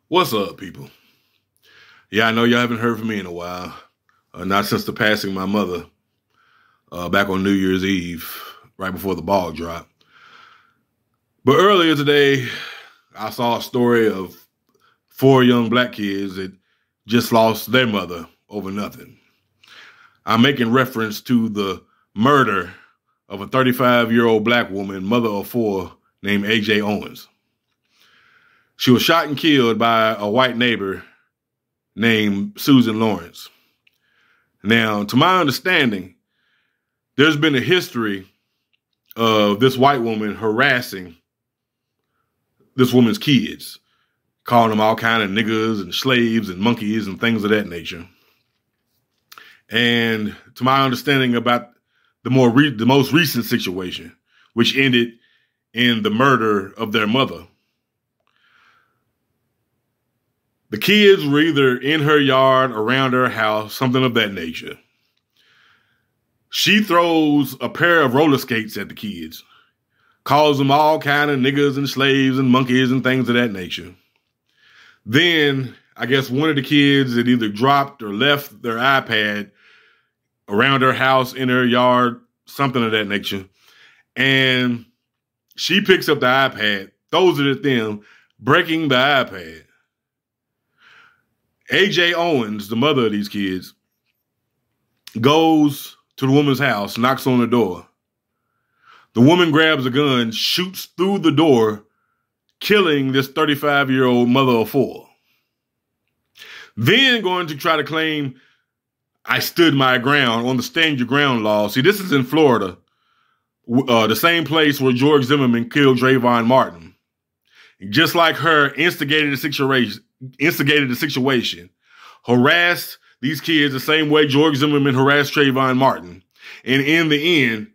What's up, people? Yeah, I know y'all haven't heard from me in a while. Not since the passing of my mother back on New Year's Eve, right before the ball dropped. But earlier today, I saw a story of 4 young black kids that just lost their mother over nothing. I'm making reference to the murder of a 35-year-old black woman, mother of 4, named Ajike Owens. She was shot and killed by a white neighbor named Susan Lawrence. Now, to my understanding, there's been a history of this white woman harassing this woman's kids, calling them all kind of niggas and slaves and monkeys and things of that nature. And to my understanding about the most recent situation, which ended in the murder of their mother, the kids were either in her yard, around her house, something of that nature. She throws a pair of roller skates at the kids, calls them all kind of niggas and slaves and monkeys and things of that nature. Then, I guess one of the kids had either dropped or left their iPad around her house, in her yard, something of that nature. And she picks up the iPad, throws it at them, breaking the iPad. Ajike Owens, the mother of these kids, goes to the woman's house, knocks on the door. The woman grabs a gun, shoots through the door, killing this 35-year-old mother of 4. Then going to try to claim, I stood my ground on the stand your ground law. See, this is in Florida, the same place where George Zimmerman killed Trayvon Martin. Just like her, instigated the situation, harassed these kids the same way George Zimmerman harassed Trayvon Martin. And in the end,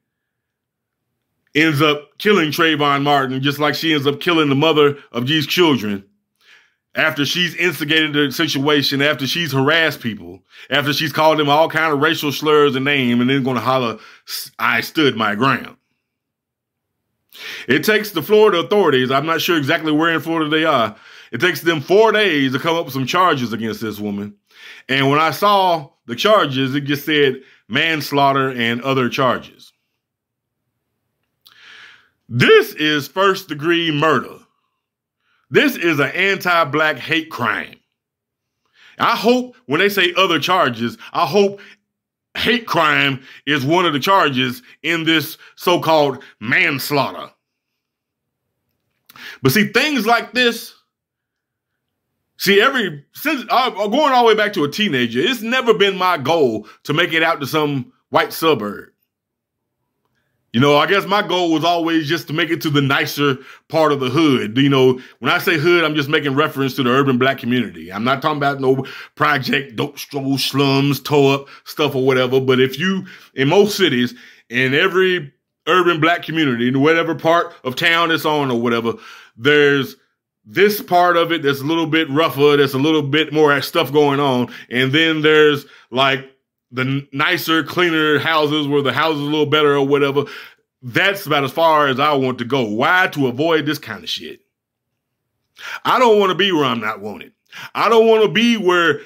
ends up killing Trayvon Martin, just like she ends up killing the mother of these children after she's instigated the situation, after she's harassed people, after she's called them all kind of racial slurs and names, and then going to holler, I stood my ground. It takes the Florida authorities, I'm not sure exactly where in Florida they are, it takes them 4 days to come up with some charges against this woman. And when I saw the charges, it just said manslaughter and other charges. This is first-degree murder. This is an anti-black hate crime. I hope when they say other charges, I hope hate crime is one of the charges in this so-called manslaughter. But see, things like this, since going all the way back to a teenager, it's never been my goal to make it out to some white suburb. You know, I guess my goal was always just to make it to the nicer part of the hood. You know, when I say hood, I'm just making reference to the urban black community. I'm not talking about no project, dope stroll, slums, toe up stuff or whatever. But if you, in most cities, in every urban black community, in whatever part of town it's on or whatever, there's this part of it that's a little bit rougher, there's a little bit more stuff going on. And then there's like the nicer, cleaner houses where the house is a little better or whatever. That's about as far as I want to go. Why? To avoid this kind of shit. I don't want to be where I'm not wanted. I don't want to be where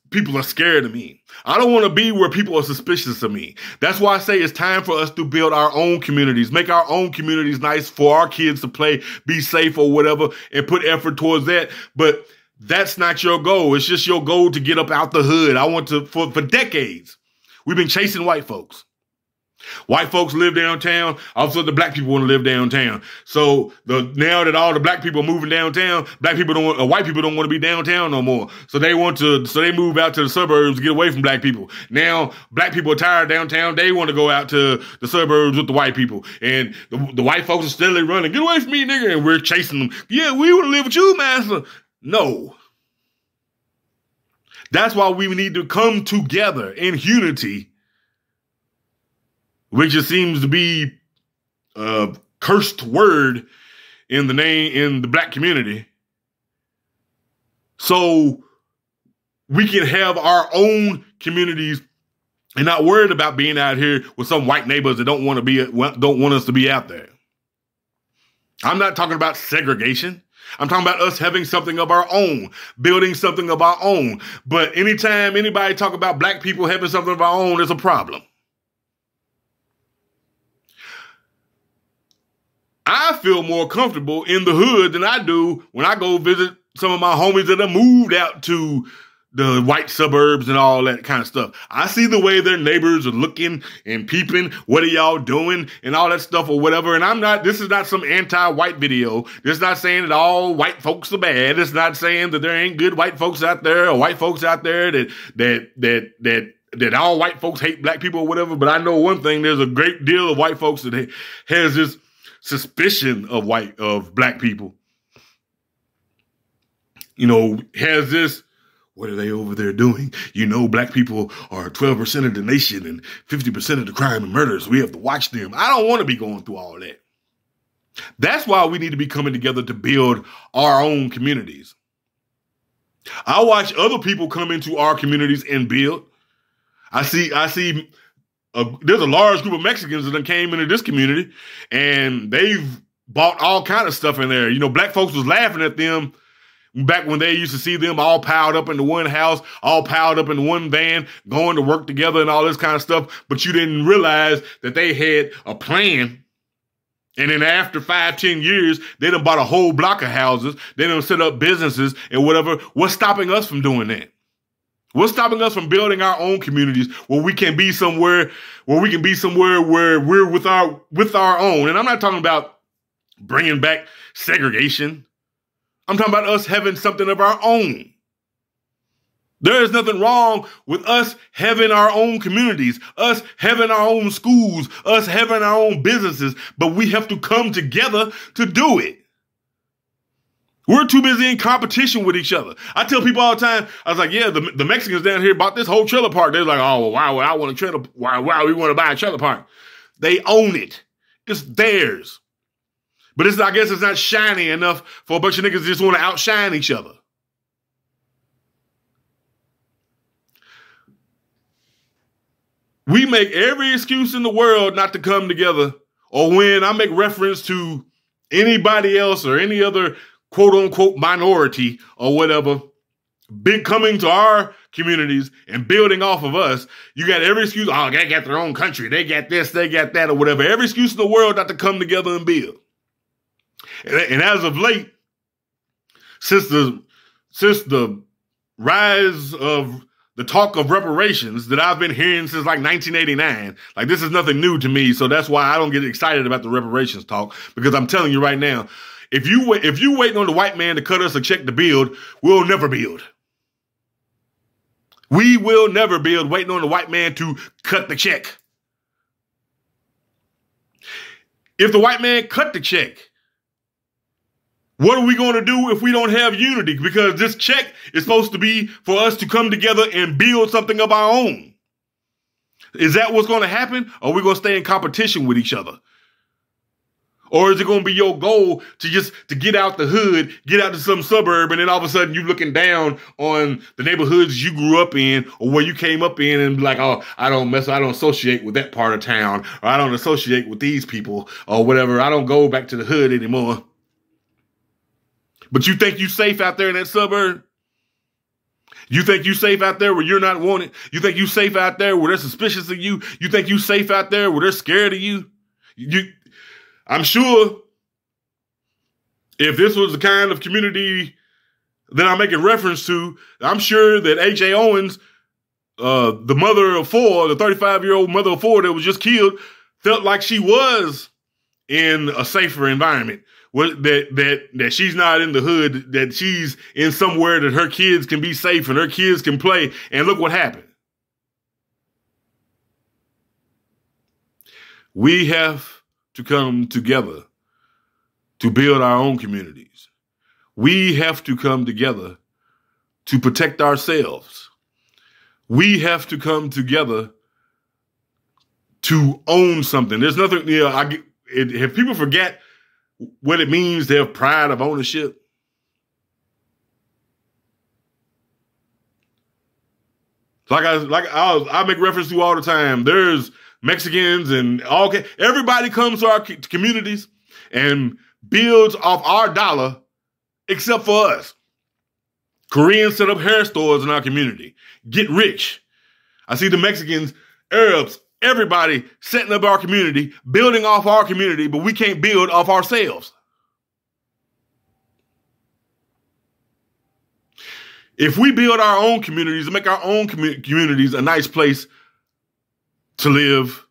people are scared of me. I don't want to be where people are suspicious of me. That's why I say it's time for us to build our own communities, make our own communities nice for our kids to play, be safe or whatever, and put effort towards that. But that's not your goal. It's just your goal to get up out the hood. I want to, for decades, we've been chasing white folks. White folks live downtown. Also, the black people want to live downtown. So now that all the black people are moving downtown, white people don't want to be downtown no more. So they move out to the suburbs to get away from black people. Now black people are tired of downtown. They want to go out to the suburbs with the white people. And the white folks are steadily running, get away from me, nigga. And we're chasing them. Yeah, we want to live with you, master. No. That's why we need to come together in unity, which just seems to be a cursed word in the black community. So we can have our own communities and not worried about being out here with some white neighbors that don't want us to be out there. I'm not talking about segregation. I'm talking about us having something of our own, building something of our own. But anytime anybody talk about black people having something of our own, there's a problem. I feel more comfortable in the hood than I do when I go visit some of my homies that have moved out to the white suburbs and all that kind of stuff. I see the way their neighbors are looking and peeping. What are y'all doing and all that stuff or whatever. And this is not some anti-white video. This is not saying that all white folks are bad. It's not saying that there ain't good white folks out there or white folks out there that all white folks hate black people or whatever. But I know one thing, there's a great deal of white folks that has this suspicion of black people. Has this, what are they over there doing? Black people are 12% of the nation and 50% of the crime and murders. We have to watch them. I don't want to be going through all that. That's why we need to be coming together to build our own communities. I watch other people come into our communities and build. I see there's a large group of Mexicans that came into this community and they've bought all kind of stuff in there. Black folks was laughing at them back when they used to see them all piled up into one house, all piled up in one van, going to work together and all this kind of stuff. But you didn't realize that they had a plan. And then after 5-10 years, they done bought a whole block of houses. They done set up businesses and whatever. What's stopping us from doing that? What's stopping us from building our own communities where we can be somewhere where we're with our own? And I'm not talking about bringing back segregation. I'm talking about us having something of our own. There is nothing wrong with us having our own communities, us having our own schools, us having our own businesses, but we have to come together to do it. We're too busy in competition with each other. I tell people all the time, I was like, yeah, the Mexicans down here bought this whole trailer park. They're like, oh, well, why would I want a trailer? Why we want to buy a trailer park? They own it. It's theirs. But I guess it's not shiny enough for a bunch of niggas that just want to outshine each other. We make every excuse in the world not to come together, or when I make reference to anybody else or any other quote unquote minority or whatever, coming to our communities and building off of us, you got every excuse. Oh, they got their own country. They got this, they got that or whatever. Every excuse in the world not to come together and build. And as of late, since the rise of the talk of reparations that I've been hearing since like 1989, like this is nothing new to me. So that's why I don't get excited about the reparations talk, because I'm telling you right now, if you waiting on the white man to cut us a check to build, we'll never build. We will never build waiting on the white man to cut the check. If the white man cut the check, what are we going to do if we don't have unity? Because this check is supposed to be for us to come together and build something of our own. Is that what's going to happen? Or are we going to stay in competition with each other? Or is it going to be your goal to get out the hood, get out to some suburb, and then all of a sudden you looking down on the neighborhoods you grew up in or where you came up in and be like, oh, I don't associate with that part of town, or I don't associate with these people or whatever. I don't go back to the hood anymore. But you think you safe out there in that suburb? You think you safe out there where you're not wanted? You think you safe out there where they're suspicious of you? You think you safe out there where they're scared of you? I'm sure if this was the kind of community that I'm making reference to, I'm sure that A.J. Owens, the mother of four, the 35-year-old mother of four that was just killed, felt like she was in a safer environment. That she's not in the hood, that she's in somewhere that her kids can be safe and her kids can play. And look what happened. We have to come together to build our own communities. We have to come together to protect ourselves. We have to come together to own something. There's nothing, if people forget what it means to have pride of ownership. I make reference to all the time. There's Mexicans and everybody comes to our communities and builds off our dollar except for us. Koreans set up hair stores in our community. Get rich. I see the Mexicans, Arabs, everybody setting up our community, building off our community, but we can't build off ourselves. If we build our own communities and make our own communities a nice place to live,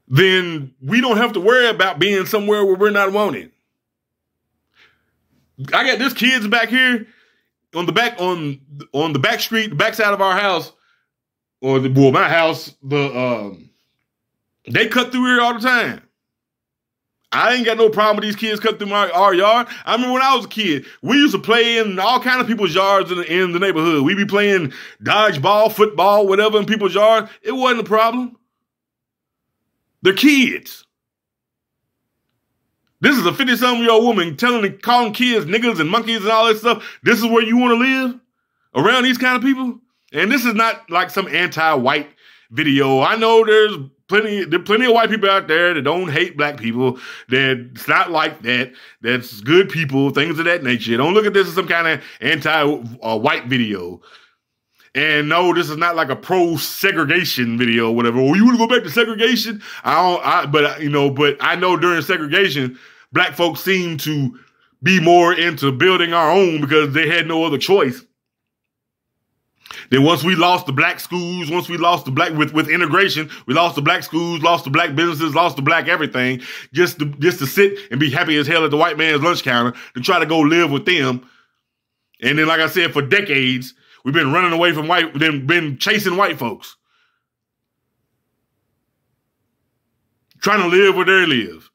then we don't have to worry about being somewhere where we're not wanted. I got this kids back here on the back street, the back side of our house, or my house. They cut through here all the time. I ain't got no problem with these kids cut through our yard. I remember when I was a kid, we used to play in all kind of people's yards in the neighborhood. We be playing dodgeball, football, whatever in people's yards. It wasn't a problem. They're kids. This is a 50-something-year-old woman calling kids niggas and monkeys and all that stuff. This is where you want to live? Around these kind of people? And this is not like some anti-white video. I know there's plenty of white people out there that don't hate black people. That's not like that. That's good people, things of that nature. Don't look at this as some kind of anti-white video. And no, this is not like a pro-segregation video or whatever. Oh, you want to go back to segregation? But I know during segregation, black folks seem to be more into building our own because they had no other choice. Then once we lost the black schools, once we lost the black with integration, we lost the black schools, lost the black businesses, lost the black everything, just to sit and be happy as hell at the white man's lunch counter to try to go live with them. And then, like I said, for decades, we've been running away from been chasing white folks. Trying to live where they live.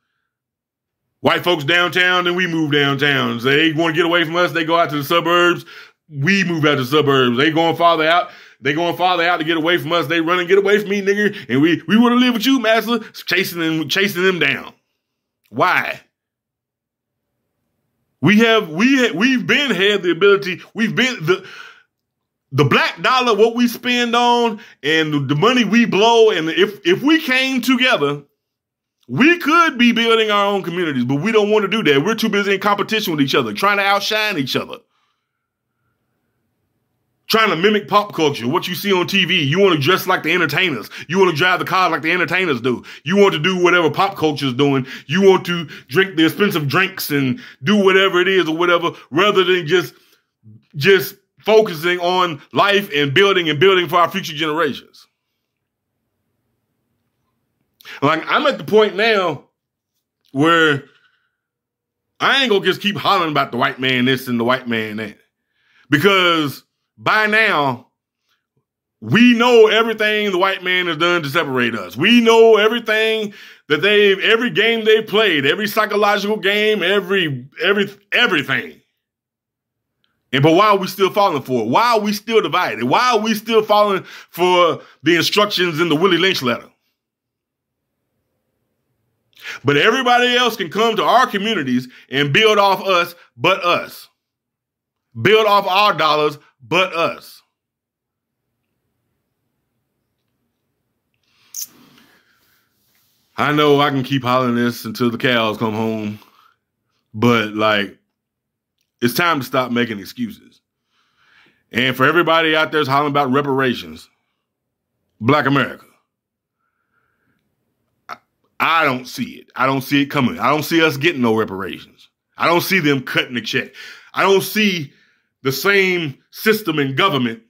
White folks downtown, then we move downtown. So they want to get away from us, they go out to the suburbs. We move out to the suburbs. They going farther out. They going farther out to get away from us. They run and get away from me, nigga. And we want to live with you, master. Chasing them down. Why? We've been had the ability. We've been the black dollar, what we spend on, and the money we blow. And if we came together, we could be building our own communities, but we don't want to do that. We're too busy in competition with each other, trying to outshine each other. Trying to mimic pop culture, what you see on TV. You want to dress like the entertainers. You want to drive the cars like the entertainers do. You want to do whatever pop culture is doing. You want to drink the expensive drinks and do whatever it is or whatever, rather than just focusing on life and building for our future generations. Like, I'm at the point now where I ain't gonna just keep hollering about the white man this and the white man that. Because by now, we know everything the white man has done to separate us. We know everything that every game they've played, every psychological game, everything. But why are we still falling for it? Why are we still divided? Why are we still falling for the instructions in the Willie Lynch letter? But everybody else can come to our communities and build off us, but us. Build off our dollars, but us. I know I can keep hollering this until the cows come home, but like, it's time to stop making excuses. And for everybody out there hollering about reparations, Black America, I don't see it. I don't see it coming. I don't see us getting no reparations. I don't see them cutting the check. I don't see the same system in government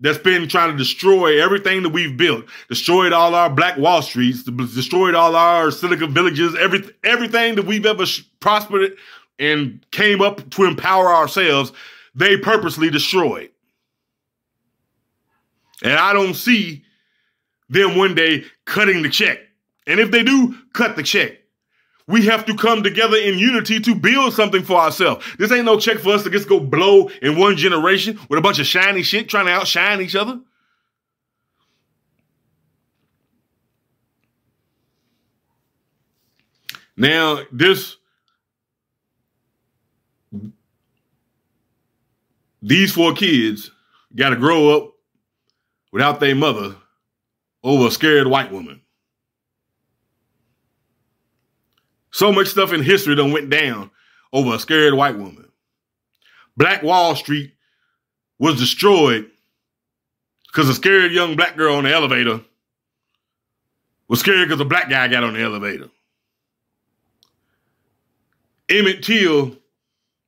that's been trying to destroy everything that we've built, destroyed all our Black Wall Streets, destroyed all our Silicon Villages, everything that we've ever prospered and came up to empower ourselves, they purposely destroyed. And I don't see them one day cutting the check. And if they do cut the check, we have to come together in unity to build something for ourselves. This ain't no check for us to just go blow in one generation with a bunch of shiny shit trying to outshine each other. Now, these 4 kids got to grow up without their mother over a scared white woman. So much stuff in history done went down over a scared white woman. Black Wall Street was destroyed because a scared young black girl on the elevator was scared because a black guy got on the elevator. Emmett Till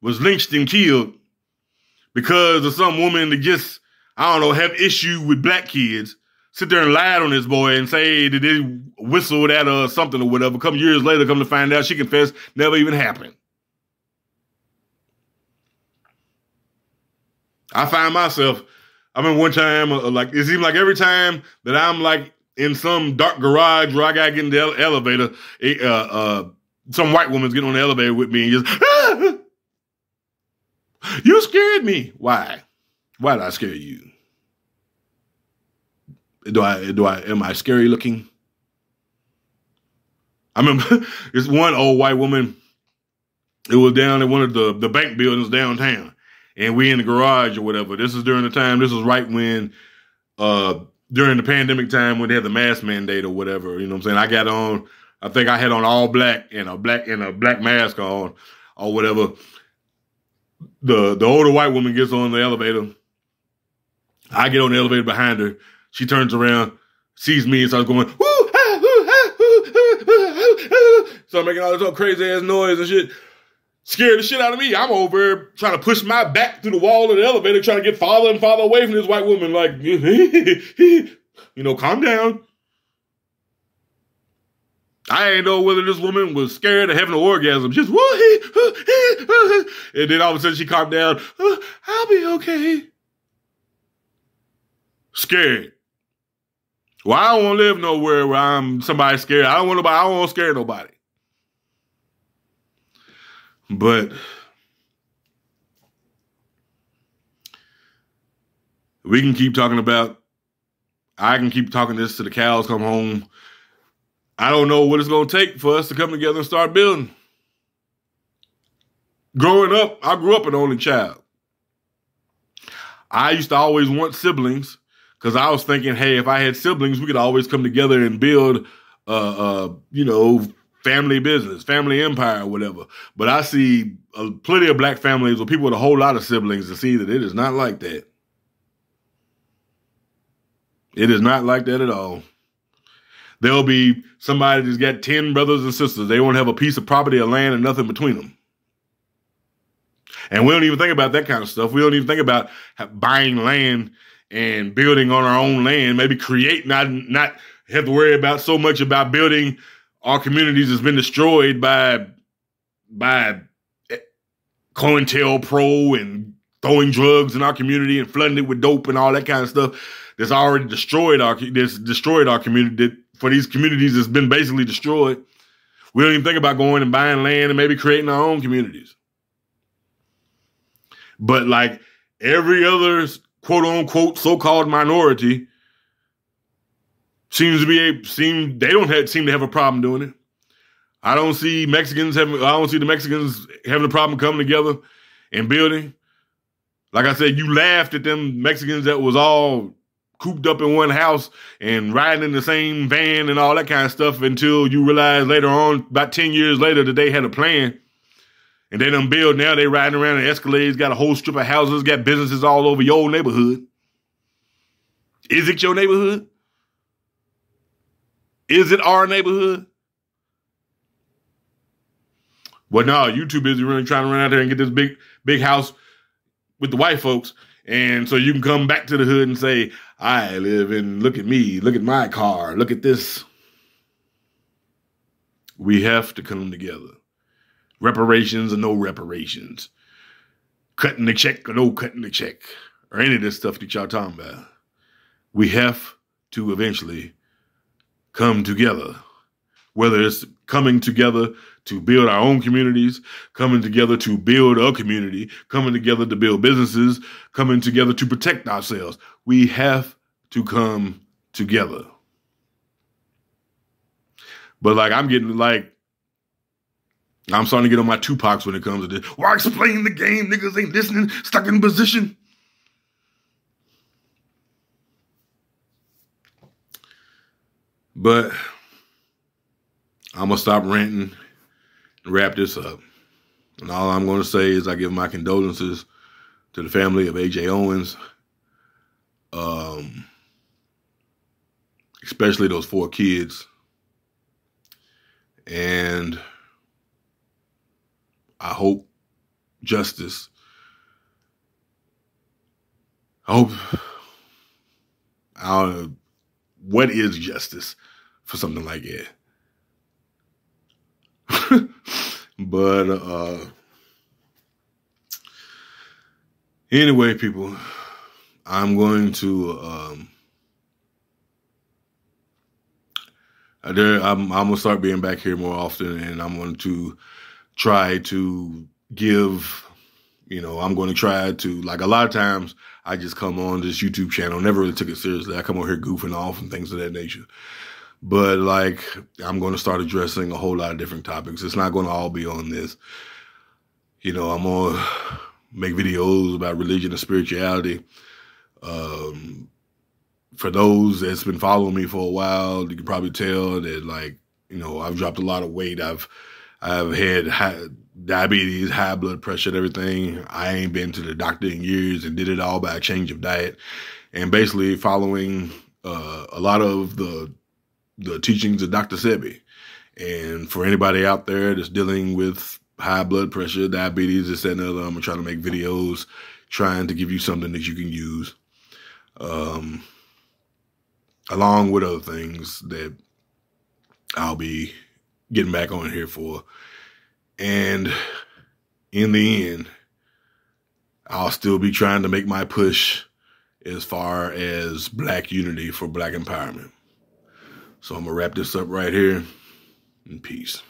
was lynched and killed because of some woman that just, I don't know, have issue with black kids, sit there and lied on this boy and say that they whistled at her or something or whatever. A couple years later, come to find out she confessed, never even happened. I find myself, I remember one time, it seems like every time that I'm like in some dark garage where I gotta get in the elevator, some white woman's getting on the elevator with me and just, you scared me. Why? Why did I scare you? Am I scary looking? I remember this one old white woman, it was down at one of the bank buildings downtown. And we in the garage or whatever. This is during the time, this was right when, during the pandemic time when they had the mask mandate or whatever, you know what I'm saying? I got on, I think I had on all black and a black mask on or whatever. The older white woman gets on the elevator. I get on the elevator behind her. She turns around, sees me and starts going, woo, ah, woo, ah, woo, so I'm making all this crazy ass noise and shit. Scared the shit out of me. I'm over here trying to push my back through the wall of the elevator, trying to get farther and farther away from this white woman. Like, you know, calm down. I ain't know whether this woman was scared of having an orgasm. Just, and then all of a sudden she calmed down. I'll be okay. Scared. Well, I don't want to live nowhere where I'm somebody scared. I don't want to scare nobody. But we can keep talking about, I can keep talking this till the cows come home. I don't know what it's going to take for us to come together and start building. Growing up, I grew up an only child. I used to always want siblings because I was thinking, hey, if I had siblings, we could always come together and build, family business, family empire, or whatever. But I see plenty of black families or people with a whole lot of siblings to see that it is not like that. It is not like that at all. There'll be somebody that's got 10 brothers and sisters. They won't have a piece of property or land and nothing between them. And we don't even think about that kind of stuff. We don't even think about buying land and building on our own land, maybe not have to worry about so much about building our communities has been destroyed by COINTELPRO and throwing drugs in our community and flooding it with dope and all that kind of stuff that's already destroyed our community. That for these communities has been basically destroyed. We don't even think about going and buying land and maybe creating our own communities. But like every other quote unquote so-called minority, they don't seem to have a problem doing it. I don't see the Mexicans having a problem coming together and building. Like I said, you laughed at them Mexicans that was all cooped up in one house and riding in the same van and all that kind of stuff until you realize later on, about 10 years later, that they had a plan. And they done build now. They riding around in Escalades, got a whole strip of houses, got businesses all over your neighborhood. Is it your neighborhood? Is it our neighborhood? Well, no, you too busy really trying to run out there and get this big house with the white folks. And so you can come back to the hood and say, I live in, look at me, look at my car, look at this. We have to come together. Reparations or no reparations. Cutting the check or no cutting the check. Or any of this stuff that y'all talking about. We have to eventually come together, whether it's coming together to build our own communities, coming together to build a community, coming together to build businesses, coming together to protect ourselves. We have to come together. But like, I'm starting to get on my Tupacs when it comes to this. Why explain the game? Niggas ain't listening, stuck in position. But I'm going to stop ranting and wrap this up. And all I'm going to say is I give my condolences to the family of A.J. Owens, especially those 4 kids. And I hope justice. I hope, I don't know, what is justice for something like that? But anyway, people, I'm going to I'm gonna start being back here more often, and I'm going to try to give, I'm going to try to, like, a lot of times I just come on this YouTube channel, never really took it seriously. I come on here goofing off and things of that nature. But, like, I'm going to start addressing a whole lot of different topics. It's not going to all be on this. I'm going to make videos about religion and spirituality. For those that's been following me for a while, you can probably tell that, like, I've dropped a lot of weight. I've had diabetes, high blood pressure, and everything. I ain't been to the doctor in years, and did it all by a change of diet and basically following a lot of the teachings of Dr. Sebi. And for anybody out there that's dealing with high blood pressure, diabetes, this, that, and the other, I'm going to try to make videos trying to give you something that you can use, along with other things that I'll be getting back on here for. And in the end, I'll still be trying to make my push as far as Black unity for Black empowerment. So I'm going to wrap this up right here, and peace.